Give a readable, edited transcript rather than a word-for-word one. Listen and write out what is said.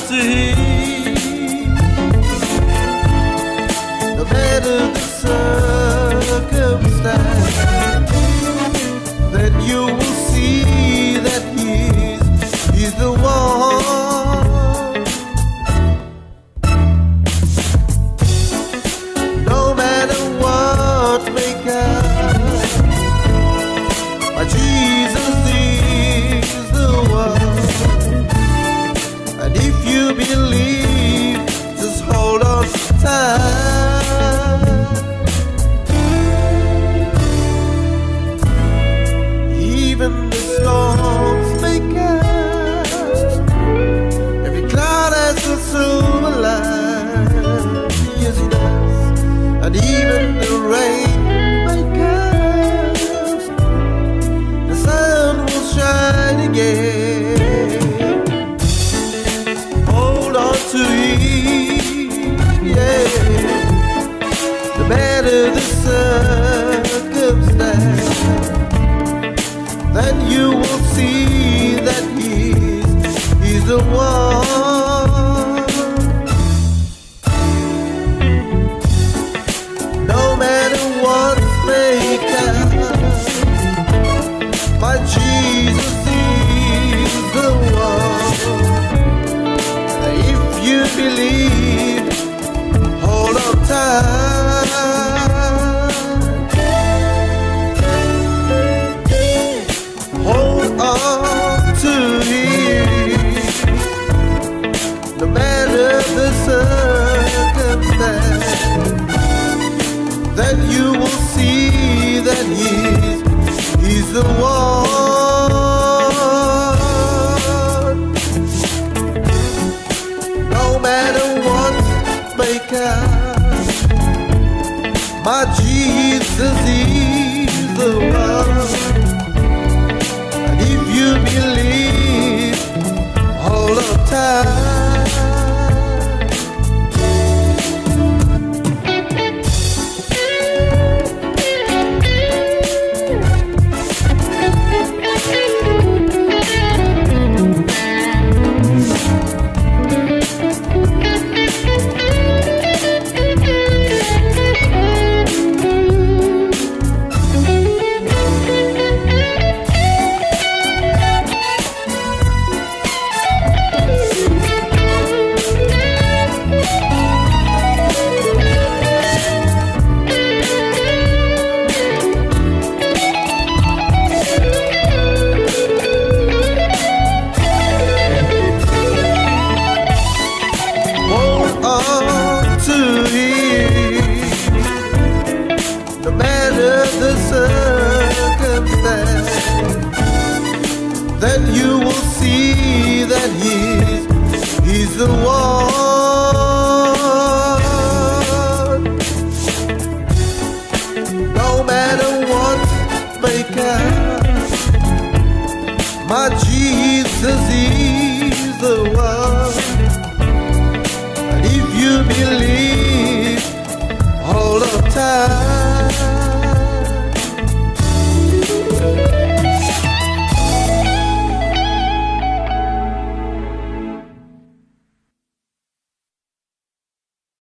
to Him. No matter the circumstance, then you will see that He's the one. No matter what may come, my Jesus is the one. And if you believe, just hold on tight. Even the storms may come, every cloud has a silver line. Yes, it does. And even the rain may come, the sun will shine again. Hold on to Him, yeah. No matter the circumstance, then you will see that He's the one. No matter what may come, my Jesus is the one. If you believe, hold on tight. Hold on to Him. No matter the circumstance, then you will see that He's the one. No matter what may come, my Jesus is the one. And if you believe, hold on tight. No matter the circumstance, then you will see that He's the one. No matter what may come, my Jesus is the one. And if you believe, hold on tight.